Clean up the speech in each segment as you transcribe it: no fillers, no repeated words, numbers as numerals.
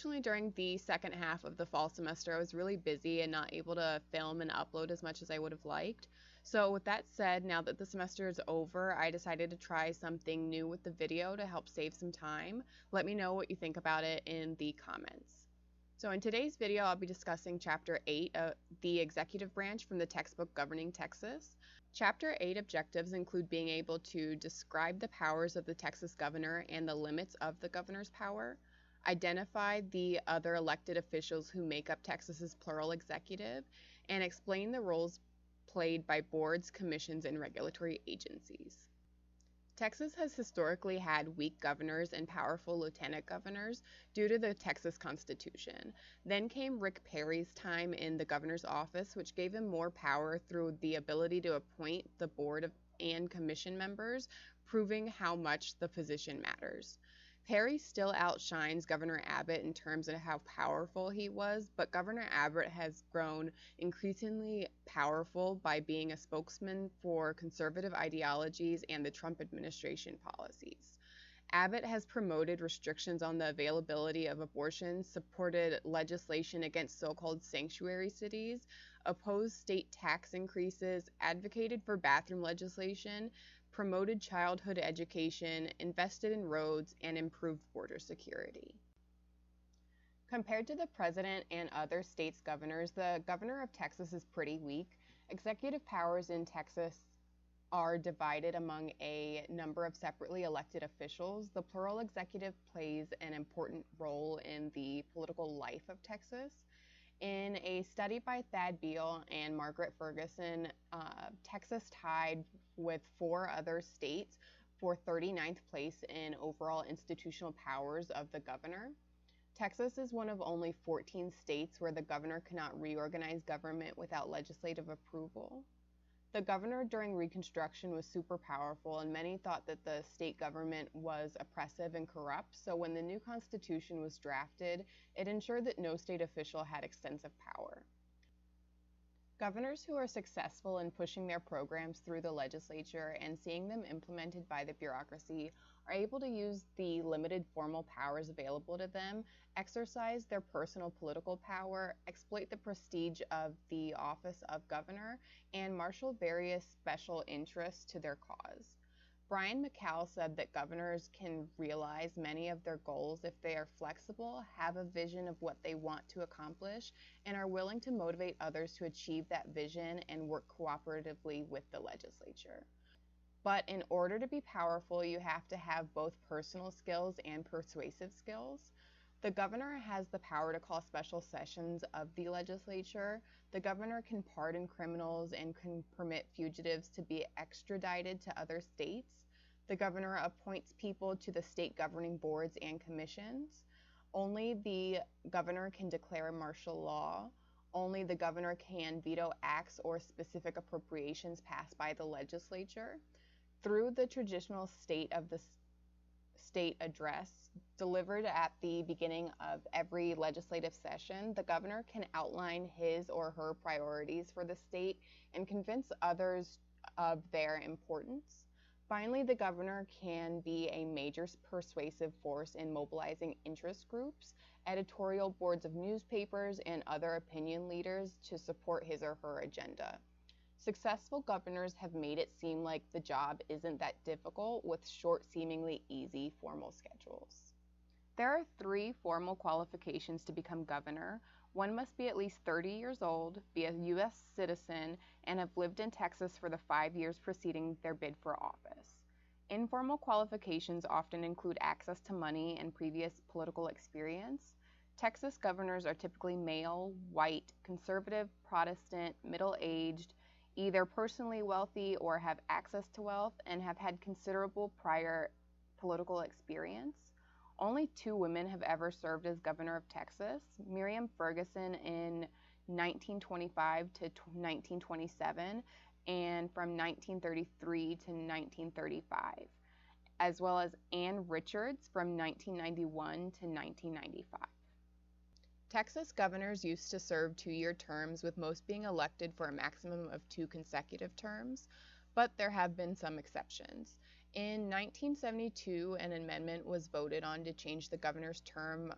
Unfortunately, during the second half of the fall semester, I was really busy and not able to film and upload as much as I would have liked. So with that said, now that the semester is over, I decided to try something new with the video to help save some time. Let me know what you think about it in the comments. So in today's video, I'll be discussing Chapter 8, the Executive Branch from the textbook Governing Texas. Chapter 8 objectives include being able to describe the powers of the Texas governor and the limits of the governor's power, identify the other elected officials who make up Texas's plural executive, and explain the roles played by boards, commissions, and regulatory agencies. Texas has historically had weak governors and powerful lieutenant governors due to the Texas Constitution. Then came Rick Perry's time in the governor's office, which gave him more power through the ability to appoint the board and commission members, proving how much the position matters. Perry still outshines Governor Abbott in terms of how powerful he was, but Governor Abbott has grown increasingly powerful by being a spokesman for conservative ideologies and the Trump administration policies. Abbott has promoted restrictions on the availability of abortion, supported legislation against so-called sanctuary cities, opposed state tax increases, advocated for bathroom legislation, promoted childhood education, invested in roads, and improved border security. Compared to the president and other states' governors, the governor of Texas is pretty weak. Executive powers in Texas are divided among a number of separately elected officials. The plural executive plays an important role in the political life of Texas. In a study by Thad Beal and Margaret Ferguson, Texas tied with 4 other states for 39th place in overall institutional powers of the governor. Texas is one of only 14 states where the governor cannot reorganize government without legislative approval. The governor during Reconstruction was super powerful, and many thought that the state government was oppressive and corrupt, so when the new Constitution was drafted, it ensured that no state official had extensive power. Governors who are successful in pushing their programs through the legislature and seeing them implemented by the bureaucracy are able to use the limited formal powers available to them, exercise their personal political power, exploit the prestige of the office of governor, and marshal various special interests to their cause. Brian McCall said that governors can realize many of their goals if they are flexible, have a vision of what they want to accomplish, and are willing to motivate others to achieve that vision and work cooperatively with the legislature. But in order to be powerful, you have to have both personal skills and persuasive skills. The governor has the power to call special sessions of the legislature. The governor can pardon criminals and can permit fugitives to be extradited to other states. The governor appoints people to the state governing boards and commissions. Only the governor can declare martial law. Only the governor can veto acts or specific appropriations passed by the legislature. Through the traditional state of the state address delivered at the beginning of every legislative session, the governor can outline his or her priorities for the state and convince others of their importance. Finally, the governor can be a major persuasive force in mobilizing interest groups, editorial boards of newspapers, and other opinion leaders to support his or her agenda. Successful governors have made it seem like the job isn't that difficult with short, seemingly easy formal schedules. There are 3 formal qualifications to become governor. One must be at least 30 years old, be a U.S. citizen, and have lived in Texas for the 5 years preceding their bid for office. Informal qualifications often include access to money and previous political experience. Texas governors are typically male, white, conservative, Protestant, middle-aged, either personally wealthy or have access to wealth, and have had considerable prior political experience. Only 2 women have ever served as governor of Texas, Miriam Ferguson in 1925 to 1927, and from 1933 to 1935, as well as Ann Richards from 1991 to 1995. Texas governors used to serve 2-year terms, with most being elected for a maximum of 2 consecutive terms, but there have been some exceptions. In 1972, an amendment was voted on to change the governor's term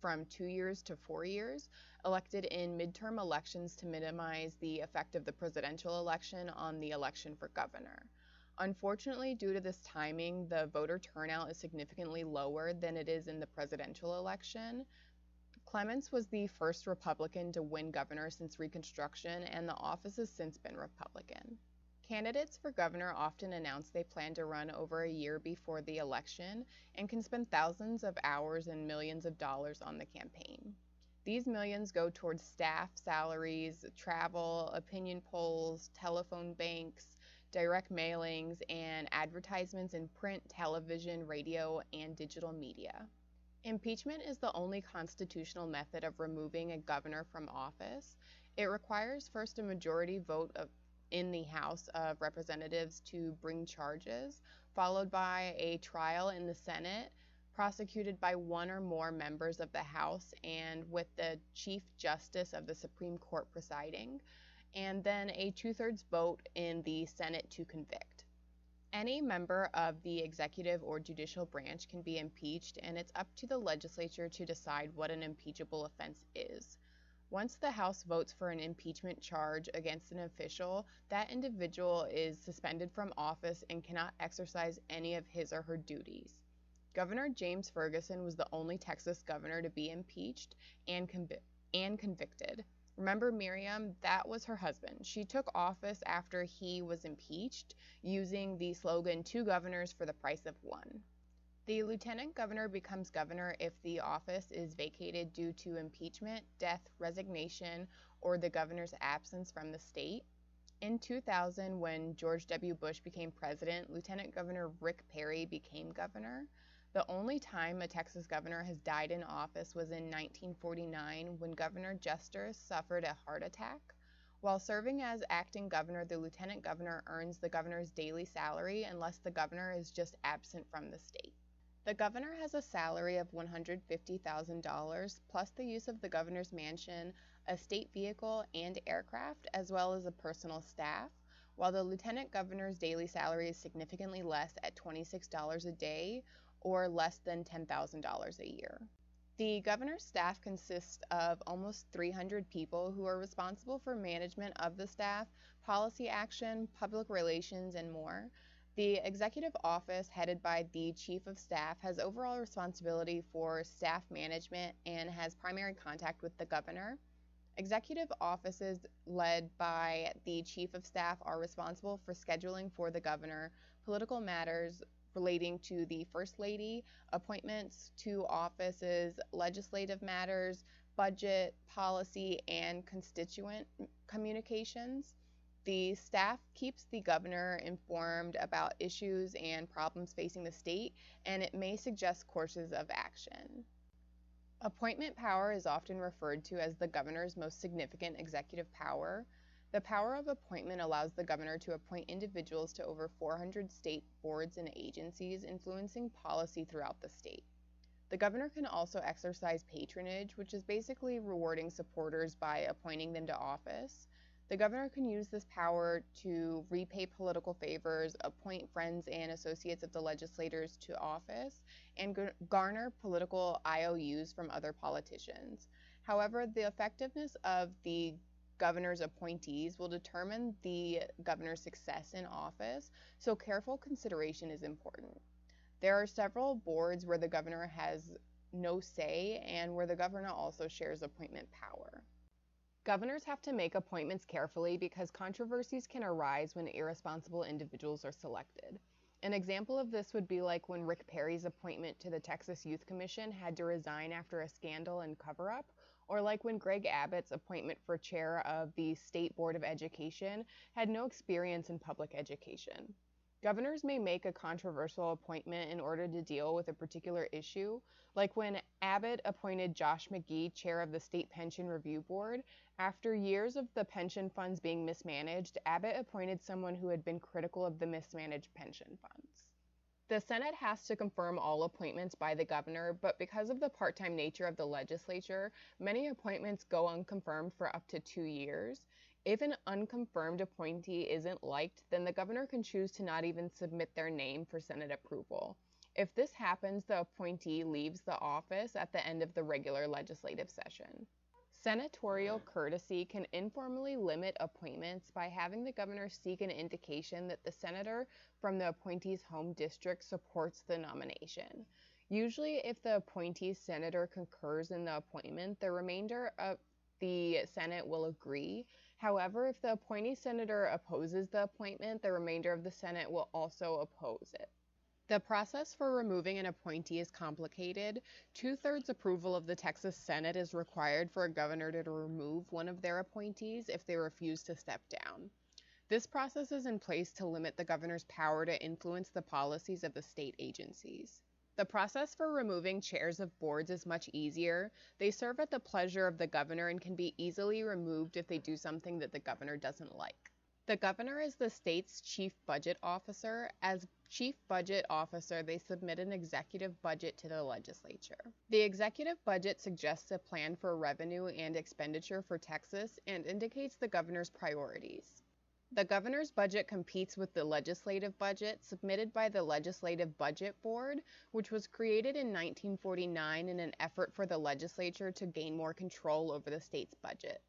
from 2 years to 4 years, elected in midterm elections to minimize the effect of the presidential election on the election for governor. Unfortunately, due to this timing, the voter turnout is significantly lower than it is in the presidential election. Clements was the first Republican to win governor since Reconstruction, and the office has since been Republican. Candidates for governor often announce they plan to run over a year before the election and can spend thousands of hours and millions of dollars on the campaign. These millions go towards staff, salaries, travel, opinion polls, telephone banks, direct mailings, and advertisements in print, television, radio, and digital media. Impeachment is the only constitutional method of removing a governor from office. It requires first a majority vote in the House of Representatives to bring charges, followed by a trial in the Senate, prosecuted by one or more members of the House and with the Chief Justice of the Supreme Court presiding, and then a two-thirds vote in the Senate to convict. Any member of the executive or judicial branch can be impeached, and it's up to the legislature to decide what an impeachable offense is. Once the House votes for an impeachment charge against an official, that individual is suspended from office and cannot exercise any of his or her duties. Governor James Ferguson was the only Texas governor to be impeached and convicted. Remember Miriam? That was her husband. She took office after he was impeached, using the slogan, "Two governors for the price of one." The lieutenant governor becomes governor if the office is vacated due to impeachment, death, resignation, or the governor's absence from the state. In 2000, when George W. Bush became president, Lieutenant Governor Rick Perry became governor. The only time a Texas governor has died in office was in 1949 when Governor Jester suffered a heart attack. While serving as acting governor, the lieutenant governor earns the governor's daily salary unless the governor is just absent from the state. The governor has a salary of $150,000 plus the use of the governor's mansion, a state vehicle, and aircraft, as well as a personal staff, while the lieutenant governor's daily salary is significantly less at $26 a day or less than $10,000 a year. The governor's staff consists of almost 300 people who are responsible for management of the staff, policy action, public relations, and more. The executive office, headed by the chief of staff, has overall responsibility for staff management and has primary contact with the governor. Executive offices led by the chief of staff are responsible for scheduling for the governor, political matters relating to the First Lady, appointments to offices, legislative matters, budget, policy, and constituent communications. The staff keeps the governor informed about issues and problems facing the state, and it may suggest courses of action. Appointment power is often referred to as the governor's most significant executive power. The power of appointment allows the governor to appoint individuals to over 400 state boards and agencies, influencing policy throughout the state. The governor can also exercise patronage, which is basically rewarding supporters by appointing them to office. The governor can use this power to repay political favors, appoint friends and associates of the legislators to office, and garner political IOUs from other politicians. However, the effectiveness of the governor's appointees will determine the governor's success in office, so careful consideration is important. There are several boards where the governor has no say and where the governor also shares appointment power. Governors have to make appointments carefully because controversies can arise when irresponsible individuals are selected. An example of this would be like when Rick Perry's appointment to the Texas Youth Commission had to resign after a scandal and cover-up, or like when Greg Abbott's appointment for chair of the State Board of Education had no experience in public education. Governors may make a controversial appointment in order to deal with a particular issue, like when Abbott appointed Josh McGee chair of the State Pension Review Board. After years of the pension funds being mismanaged, Abbott appointed someone who had been critical of the mismanaged pension funds. The Senate has to confirm all appointments by the governor, but because of the part-time nature of the legislature, many appointments go unconfirmed for up to 2 years. If an unconfirmed appointee isn't liked, then the governor can choose to not even submit their name for Senate approval. If this happens, the appointee leaves the office at the end of the regular legislative session. Senatorial courtesy can informally limit appointments by having the governor seek an indication that the senator from the appointee's home district supports the nomination. Usually, if the appointee senator concurs in the appointment, the remainder of the Senate will agree. However, if the appointee senator opposes the appointment, the remainder of the Senate will also oppose it. The process for removing an appointee is complicated. Two-thirds approval of the Texas Senate is required for a governor to remove one of their appointees if they refuse to step down. This process is in place to limit the governor's power to influence the policies of the state agencies. The process for removing chairs of boards is much easier. They serve at the pleasure of the governor and can be easily removed if they do something that the governor doesn't like. The governor is the state's chief budget officer. As chief budget officer, they submit an executive budget to the legislature. The executive budget suggests a plan for revenue and expenditure for Texas and indicates the governor's priorities. The governor's budget competes with the legislative budget submitted by the Legislative Budget Board, which was created in 1949 in an effort for the legislature to gain more control over the state's budget.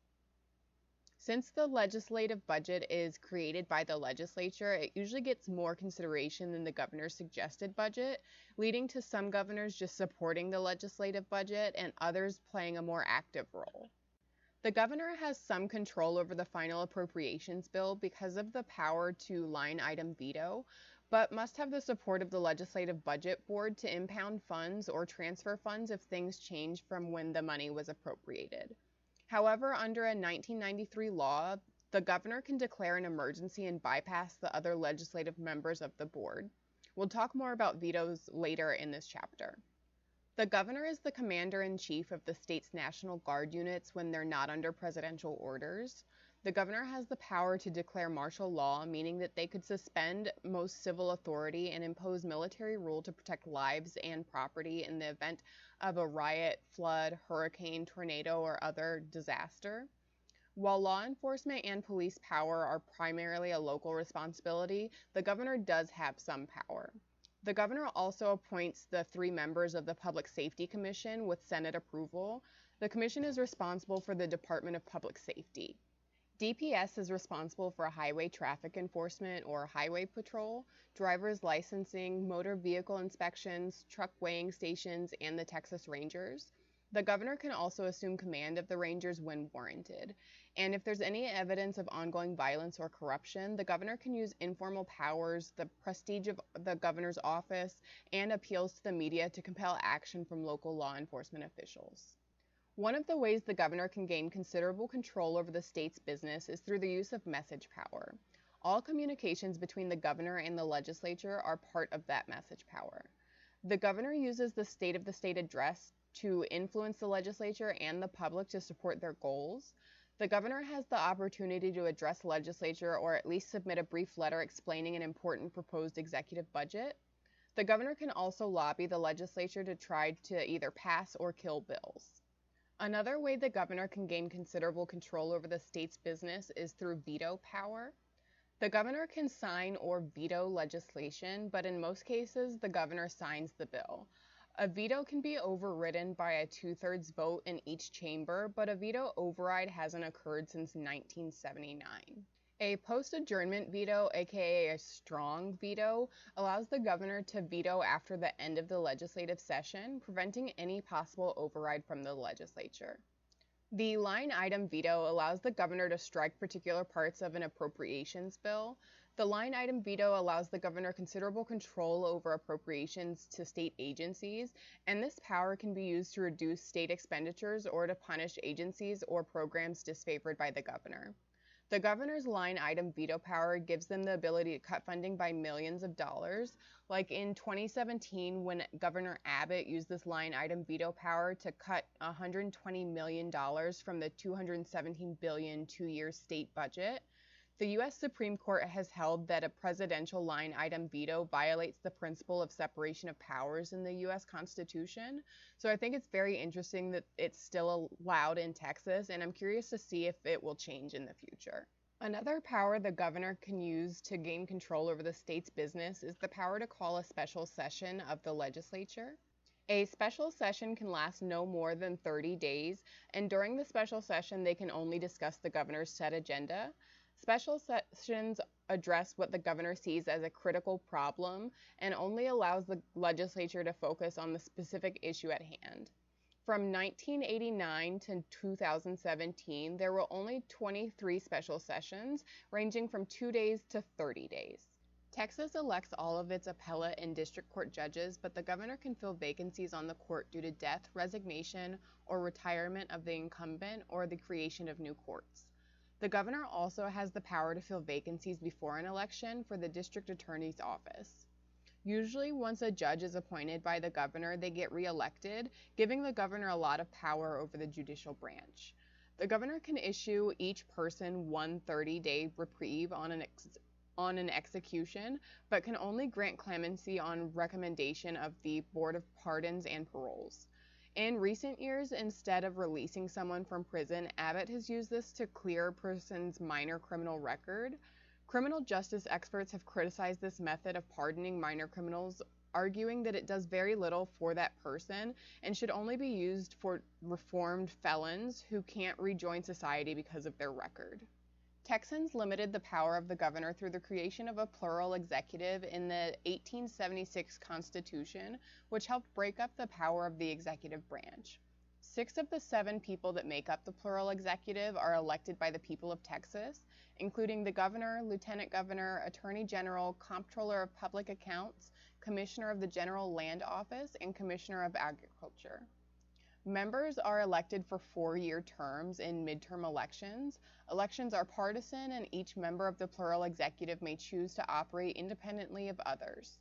Since the legislative budget is created by the legislature, it usually gets more consideration than the governor's suggested budget, leading to some governors just supporting the legislative budget and others playing a more active role. The governor has some control over the final appropriations bill because of the power to line item veto, but must have the support of the Legislative Budget Board to impound funds or transfer funds if things change from when the money was appropriated. However, under a 1993 law, the governor can declare an emergency and bypass the other legislative members of the board. We'll talk more about vetoes later in this chapter. The governor is the commander-in-chief of the state's National Guard units when they're not under presidential orders. The governor has the power to declare martial law, meaning that they could suspend most civil authority and impose military rule to protect lives and property in the event of a riot, flood, hurricane, tornado, or other disaster. While law enforcement and police power are primarily a local responsibility, the governor does have some power. The governor also appoints the 3 members of the Public Safety Commission with Senate approval. The commission is responsible for the Department of Public Safety. DPS is responsible for highway traffic enforcement or highway patrol, driver's licensing, motor vehicle inspections, truck weighing stations, and the Texas Rangers. The governor can also assume command of the Rangers when warranted. And if there's any evidence of ongoing violence or corruption, the governor can use informal powers, the prestige of the governor's office, and appeals to the media to compel action from local law enforcement officials. One of the ways the governor can gain considerable control over the state's business is through the use of message power. All communications between the governor and the legislature are part of that message power. The governor uses the State of the State address to influence the legislature and the public to support their goals. The governor has the opportunity to address the legislature or at least submit a brief letter explaining an important proposed executive budget. The governor can also lobby the legislature to try to either pass or kill bills. Another way the governor can gain considerable control over the state's business is through veto power. The governor can sign or veto legislation, but in most cases, the governor signs the bill. A veto can be overridden by a 2/3 vote in each chamber, but a veto override hasn't occurred since 1979. A post-adjournment veto, aka a strong veto, allows the governor to veto after the end of the legislative session, preventing any possible override from the legislature. The line item veto allows the governor to strike particular parts of an appropriations bill. The line item veto allows the governor considerable control over appropriations to state agencies, and this power can be used to reduce state expenditures or to punish agencies or programs disfavored by the governor. The governor's line item veto power gives them the ability to cut funding by millions of dollars, like in 2017 when Governor Abbott used this line item veto power to cut $120 million from the $217 billion 2-year state budget. The U.S. Supreme Court has held that a presidential line item veto violates the principle of separation of powers in the U.S. Constitution. So I think it's very interesting that it's still allowed in Texas, and I'm curious to see if it will change in the future. Another power the governor can use to gain control over the state's business is the power to call a special session of the legislature. A special session can last no more than 30 days, and during the special session, they can only discuss the governor's set agenda. Special sessions address what the governor sees as a critical problem and only allows the legislature to focus on the specific issue at hand. From 1989 to 2017, there were only 23 special sessions, ranging from 2 days to 30 days. Texas elects all of its appellate and district court judges, but the governor can fill vacancies on the court due to death, resignation, or retirement of the incumbent, or the creation of new courts. The governor also has the power to fill vacancies before an election for the district attorney's office. Usually, once a judge is appointed by the governor, they get reelected, giving the governor a lot of power over the judicial branch. The governor can issue each person one 30-day reprieve on an execution, but can only grant clemency on recommendation of the Board of Pardons and Paroles. In recent years, instead of releasing someone from prison, Abbott has used this to clear a person's minor criminal record. Criminal justice experts have criticized this method of pardoning minor criminals, arguing that it does very little for that person and should only be used for reformed felons who can't rejoin society because of their record. Texans limited the power of the governor through the creation of a plural executive in the 1876 Constitution, which helped break up the power of the executive branch. 6 of the 7 people that make up the plural executive are elected by the people of Texas, including the governor, lieutenant governor, attorney general, comptroller of public accounts, commissioner of the general land office, and commissioner of agriculture. Members are elected for 4-year terms in midterm elections. Elections are partisan, and each member of the plural executive may choose to operate independently of others.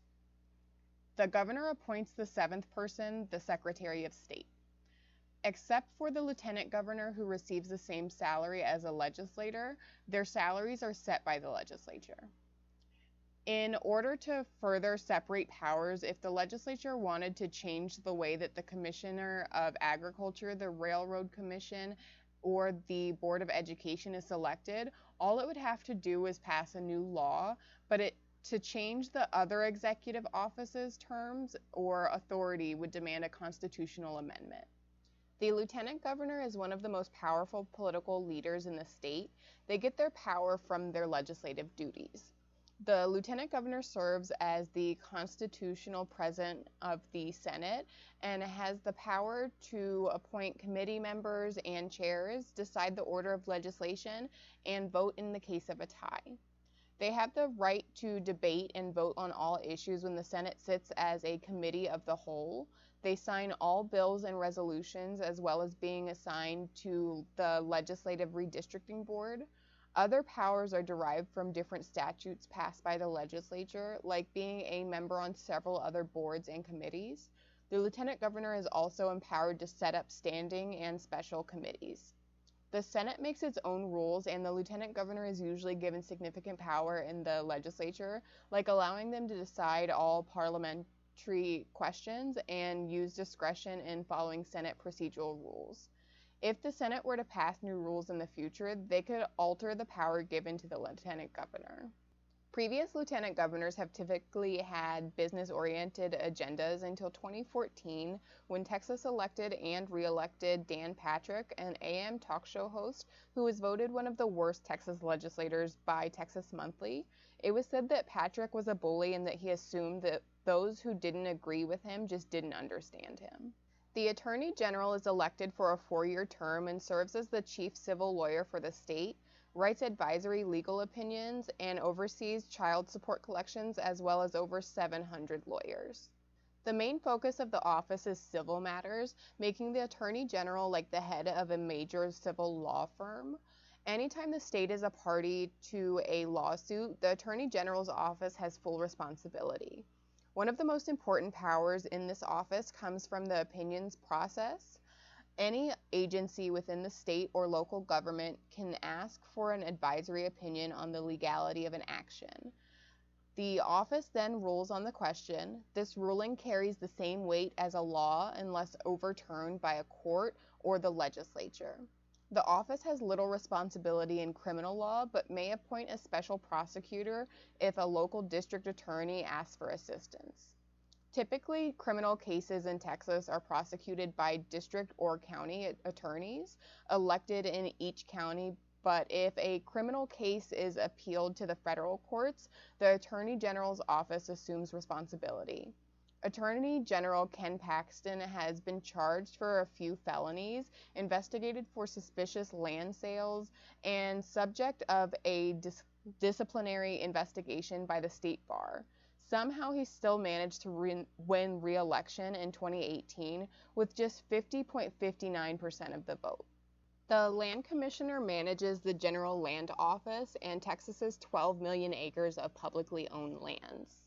The governor appoints the 7th person, the Secretary of State. Except for the lieutenant governor, who receives the same salary as a legislator, their salaries are set by the legislature. In order to further separate powers, if the legislature wanted to change the way that the Commissioner of Agriculture, the Railroad Commission, or the Board of Education is selected, all it would have to do is pass a new law, but to change the other executive offices' terms or authority would demand a constitutional amendment. The lieutenant governor is one of the most powerful political leaders in the state. They get their power from their legislative duties. The lieutenant governor serves as the constitutional president of the Senate and has the power to appoint committee members and chairs, decide the order of legislation, and vote in the case of a tie. They have the right to debate and vote on all issues when the Senate sits as a committee of the whole. They sign all bills and resolutions, as well as being assigned to the Legislative Redistricting Board. Other powers are derived from different statutes passed by the legislature, like being a member on several other boards and committees. The lieutenant governor is also empowered to set up standing and special committees. The Senate makes its own rules, and the lieutenant governor is usually given significant power in the legislature, like allowing them to decide all parliamentary questions and use discretion in following Senate procedural rules. If the Senate were to pass new rules in the future, they could alter the power given to the lieutenant governor. Previous lieutenant governors have typically had business-oriented agendas until 2014, when Texas elected and re-elected Dan Patrick, an AM talk show host who was voted one of the worst Texas legislators by Texas Monthly. It was said that Patrick was a bully and that he assumed that those who didn't agree with him just didn't understand him. The Attorney General is elected for a 4-year term and serves as the chief civil lawyer for the state, writes advisory legal opinions, and oversees child support collections, as well as over 700 lawyers. The main focus of the office is civil matters, making the Attorney General like the head of a major civil law firm. Anytime the state is a party to a lawsuit, the Attorney General's office has full responsibility. One of the most important powers in this office comes from the opinions process. Any agency within the state or local government can ask for an advisory opinion on the legality of an action. The office then rules on the question. This ruling carries the same weight as a law unless overturned by a court or the legislature. The office has little responsibility in criminal law, but may appoint a special prosecutor if a local district attorney asks for assistance. Typically, criminal cases in Texas are prosecuted by district or county attorneys elected in each county, but if a criminal case is appealed to the federal courts, the Attorney General's office assumes responsibility. Attorney General Ken Paxton has been charged for a few felonies, investigated for suspicious land sales, and subject of a disciplinary investigation by the state bar. Somehow he still managed to win re-election in 2018 with just 50.59% of the vote. The Land Commissioner manages the General Land Office and Texas's 12 million acres of publicly owned lands.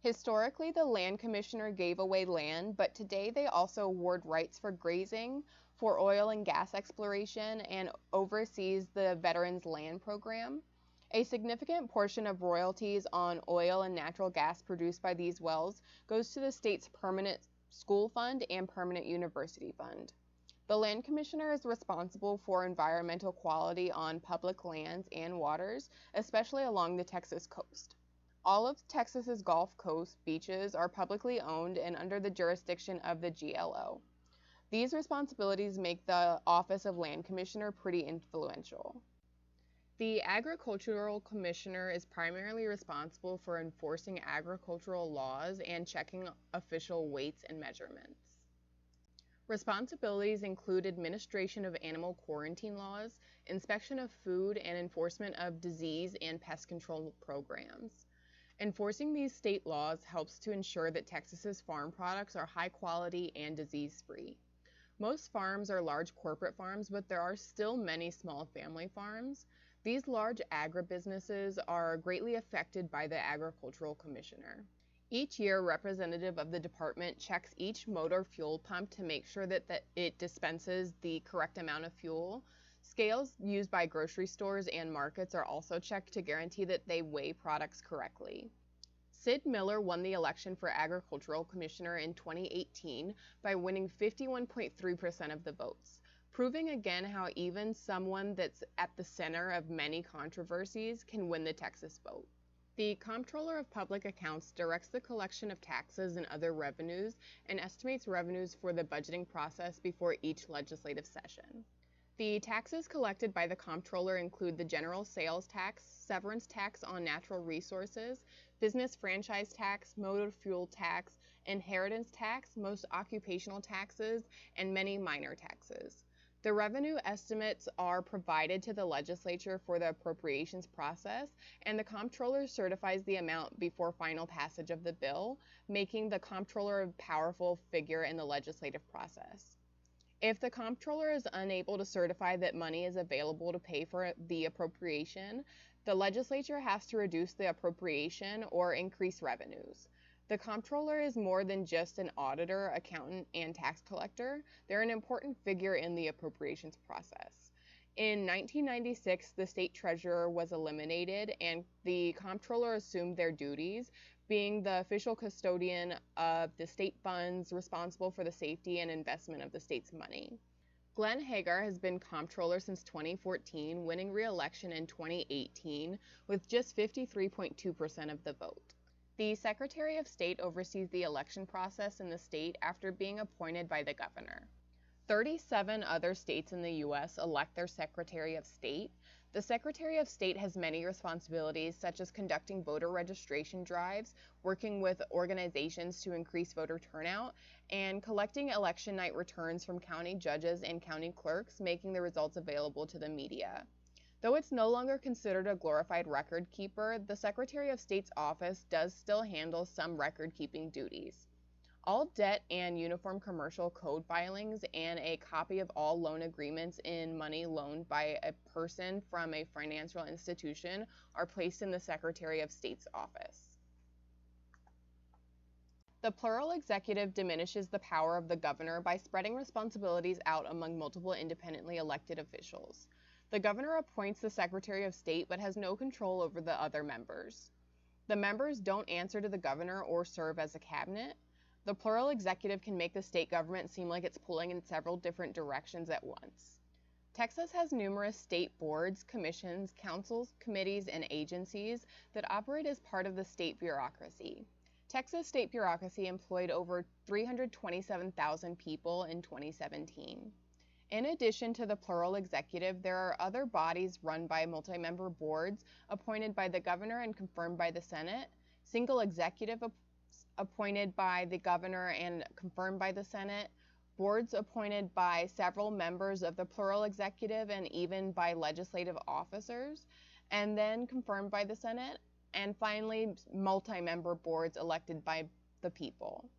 Historically, the Land Commissioner gave away land, but today they also award rights for grazing, for oil and gas exploration, and oversees the Veterans Land Program. A significant portion of royalties on oil and natural gas produced by these wells goes to the state's permanent school fund and permanent university fund. The Land Commissioner is responsible for environmental quality on public lands and waters, especially along the Texas coast. All of Texas's Gulf Coast beaches are publicly owned and under the jurisdiction of the GLO. These responsibilities make the Office of Land Commissioner pretty influential. The Agricultural Commissioner is primarily responsible for enforcing agricultural laws and checking official weights and measurements. Responsibilities include administration of animal quarantine laws, inspection of food, and enforcement of disease and pest control programs. Enforcing these state laws helps to ensure that Texas's farm products are high quality and disease-free. Most farms are large corporate farms, but there are still many small family farms. These large agribusinesses are greatly affected by the Agricultural Commissioner. Each year, a representative of the department checks each motor fuel pump to make sure that it dispenses the correct amount of fuel. Scales used by grocery stores and markets are also checked to guarantee that they weigh products correctly. Sid Miller won the election for Agricultural Commissioner in 2018 by winning 51.3% of the votes, proving again how even someone that's at the center of many controversies can win the Texas vote. The Comptroller of Public Accounts directs the collection of taxes and other revenues and estimates revenues for the budgeting process before each legislative session. The taxes collected by the Comptroller include the general sales tax, severance tax on natural resources, business franchise tax, motor fuel tax, inheritance tax, most occupational taxes, and many minor taxes. The revenue estimates are provided to the legislature for the appropriations process, and the Comptroller certifies the amount before final passage of the bill, making the Comptroller a powerful figure in the legislative process. If the Comptroller is unable to certify that money is available to pay for the appropriation, the legislature has to reduce the appropriation or increase revenues. The Comptroller is more than just an auditor, accountant, and tax collector. They're an important figure in the appropriations process. In 1996, the state treasurer was eliminated, and the Comptroller assumed their duties, being the official custodian of the state funds responsible for the safety and investment of the state's money. Glenn Hagar has been Comptroller since 2014, winning re-election in 2018 with just 53.2% of the vote. The Secretary of State oversees the election process in the state after being appointed by the governor. 37 other states in the U.S. elect their Secretary of State. The Secretary of State has many responsibilities, such as conducting voter registration drives, working with organizations to increase voter turnout, and collecting election night returns from county judges and county clerks, making the results available to the media. Though it's no longer considered a glorified record keeper, the Secretary of State's office does still handle some record-keeping duties. All debt and uniform commercial code filings and a copy of all loan agreements in money loaned by a person from a financial institution are placed in the Secretary of State's office. The plural executive diminishes the power of the governor by spreading responsibilities out among multiple independently elected officials. The governor appoints the Secretary of State but has no control over the other members. The members don't answer to the governor or serve as a cabinet. The plural executive can make the state government seem like it's pulling in several different directions at once. Texas has numerous state boards, commissions, councils, committees, and agencies that operate as part of the state bureaucracy. Texas state bureaucracy employed over 327,000 people in 2017. In addition to the plural executive, there are other bodies run by multi-member boards appointed by the governor and confirmed by the Senate, single executive appointed by the governor and confirmed by the Senate, boards appointed by several members of the plural executive and even by legislative officers, and then confirmed by the Senate, and finally, multi-member boards elected by the people.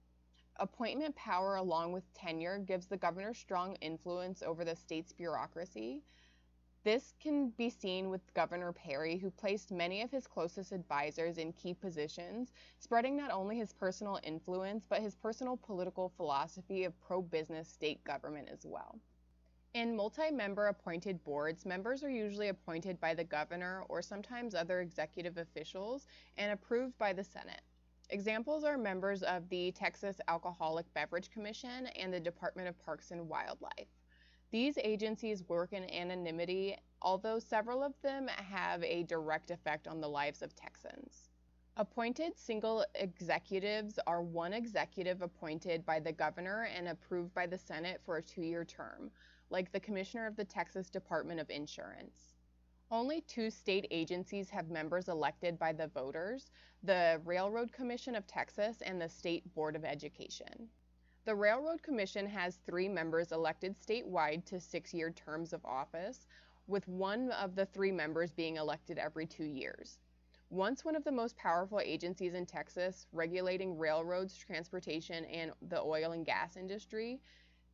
Appointment power along with tenure gives the governor strong influence over the state's bureaucracy. This can be seen with Governor Perry, who placed many of his closest advisors in key positions, spreading not only his personal influence, but his personal political philosophy of pro-business state government as well. In multi-member appointed boards, members are usually appointed by the governor or sometimes other executive officials and approved by the Senate. Examples are members of the Texas Alcoholic Beverage Commission and the Department of Parks and Wildlife. These agencies work in anonymity, although several of them have a direct effect on the lives of Texans. Appointed single executives are one executive appointed by the governor and approved by the Senate for a 2-year term, like the Commissioner of the Texas Department of Insurance. Only 2 state agencies have members elected by the voters, the Railroad Commission of Texas and the State Board of Education. The Railroad Commission has 3 members elected statewide to 6-year terms of office, with one of the 3 members being elected every 2 years. Once one of the most powerful agencies in Texas, regulating railroads, transportation, and the oil and gas industry,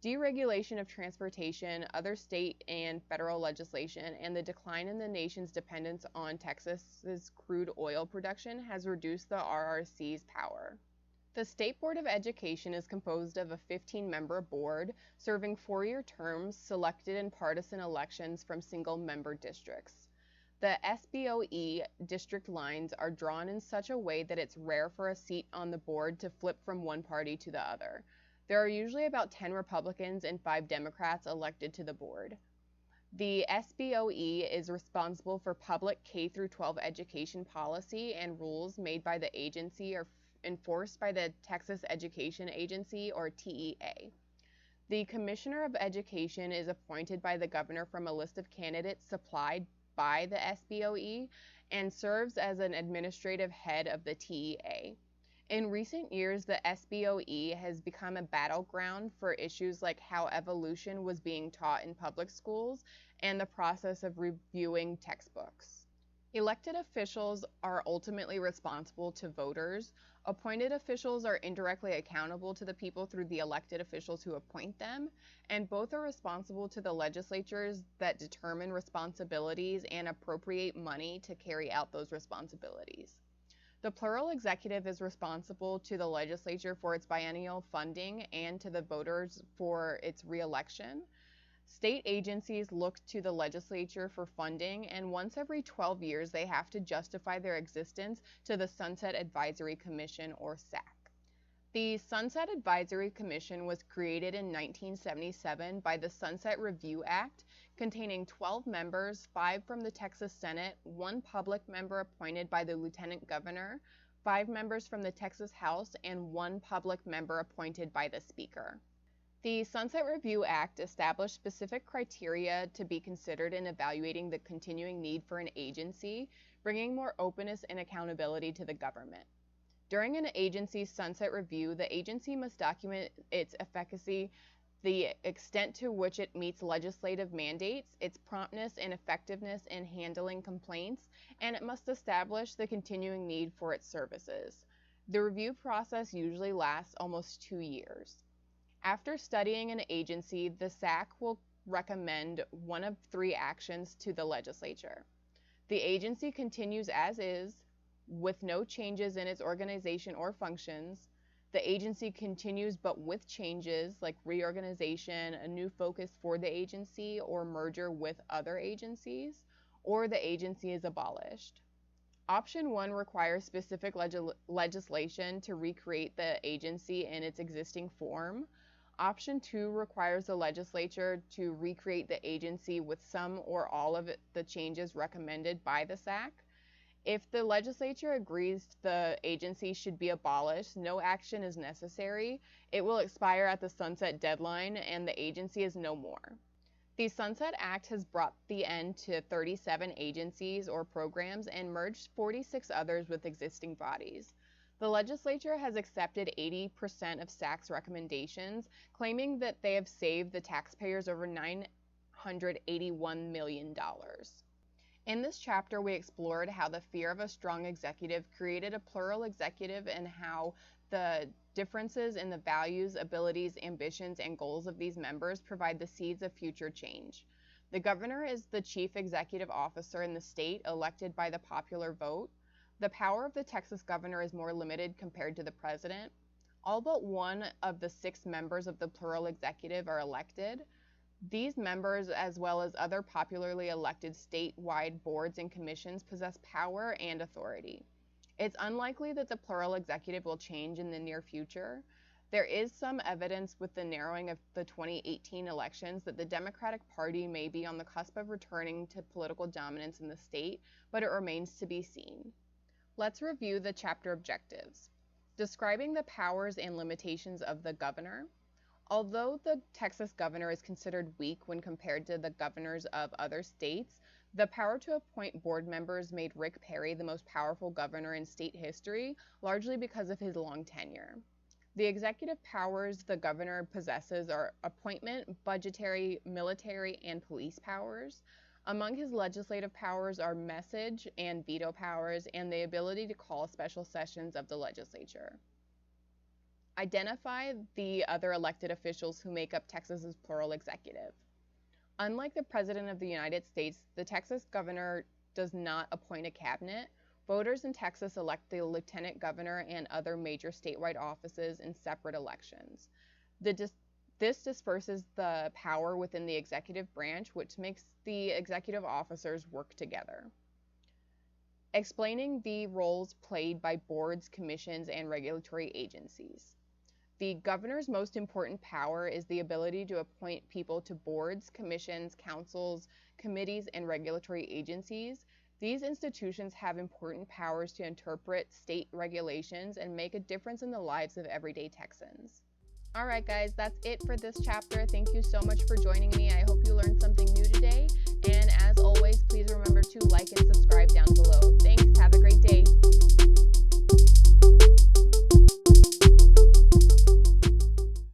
deregulation of transportation, other state and federal legislation, and the decline in the nation's dependence on Texas's crude oil production has reduced the RRC's power. The State Board of Education is composed of a 15-member board serving 4-year terms selected in partisan elections from single-member districts. The SBOE district lines are drawn in such a way that it's rare for a seat on the board to flip from one party to the other. There are usually about 10 Republicans and 5 Democrats elected to the board. The SBOE is responsible for public K-12 education policy, and rules made by the agency are enforced by the Texas Education Agency, or TEA. The Commissioner of Education is appointed by the governor from a list of candidates supplied by the SBOE and serves as an administrative head of the TEA. In recent years, the SBOE has become a battleground for issues like how evolution was being taught in public schools and the process of reviewing textbooks. Elected officials are ultimately responsible to voters. Appointed officials are indirectly accountable to the people through the elected officials who appoint them, and both are responsible to the legislatures that determine responsibilities and appropriate money to carry out those responsibilities. The plural executive is responsible to the legislature for its biennial funding and to the voters for its re-election. State agencies look to the legislature for funding, and once every 12 years they have to justify their existence to the Sunset Advisory Commission, or SAC. The Sunset Advisory Commission was created in 1977 by the Sunset Review Act, containing 12 members, 5 from the Texas Senate, 1 public member appointed by the Lieutenant Governor, 5 members from the Texas House, and 1 public member appointed by the Speaker. The Sunset Review Act established specific criteria to be considered in evaluating the continuing need for an agency, bringing more openness and accountability to the government. During an agency's sunset review, the agency must document its efficacy, the extent to which it meets legislative mandates, its promptness and effectiveness in handling complaints, and it must establish the continuing need for its services. The review process usually lasts almost 2 years. After studying an agency, the SAC will recommend one of 3 actions to the legislature. The agency continues as is, with no changes in its organization or functions. The agency continues but with changes like reorganization, a new focus for the agency, or merger with other agencies, or the agency is abolished. Option 1 requires specific legislation to recreate the agency in its existing form. Option 2 requires the legislature to recreate the agency with some or all of the changes recommended by the SAC. If the legislature agrees the agency should be abolished, no action is necessary. It will expire at the sunset deadline and the agency is no more. The Sunset Act has brought the end to 37 agencies or programs and merged 46 others with existing bodies. The legislature has accepted 80% of SAC's recommendations, claiming that they have saved the taxpayers over $981 million. In this chapter, we explored how the fear of a strong executive created a plural executive and how the differences in the values, abilities, ambitions, and goals of these members provide the seeds of future change. The governor is the chief executive officer in the state, elected by the popular vote. The power of the Texas governor is more limited compared to the president. All but one of the 6 members of the plural executive are elected. These members, as well as other popularly elected statewide boards and commissions, possess power and authority. It's unlikely that the plural executive will change in the near future. There is some evidence with the narrowing of the 2018 elections that the Democratic Party may be on the cusp of returning to political dominance in the state, but it remains to be seen. Let's review the chapter objectives. Describing the powers and limitations of the governor. Although the Texas governor is considered weak when compared to the governors of other states, the power to appoint board members made Rick Perry the most powerful governor in state history, largely because of his long tenure. The executive powers the governor possesses are appointment, budgetary, military, and police powers. Among his legislative powers are message and veto powers and the ability to call special sessions of the legislature. Identify the other elected officials who make up Texas's plural executive. Unlike the President of the United States, the Texas governor does not appoint a cabinet. Voters in Texas elect the lieutenant governor and other major statewide offices in separate elections. This disperses the power within the executive branch, which makes the executive officers work together. Explaining the roles played by boards, commissions, and regulatory agencies. The governor's most important power is the ability to appoint people to boards, commissions, councils, committees, and regulatory agencies. These institutions have important powers to interpret state regulations and make a difference in the lives of everyday Texans. Alright guys, that's it for this chapter. Thank you so much for joining me. I hope you learned something new today. And as always, please remember to like and subscribe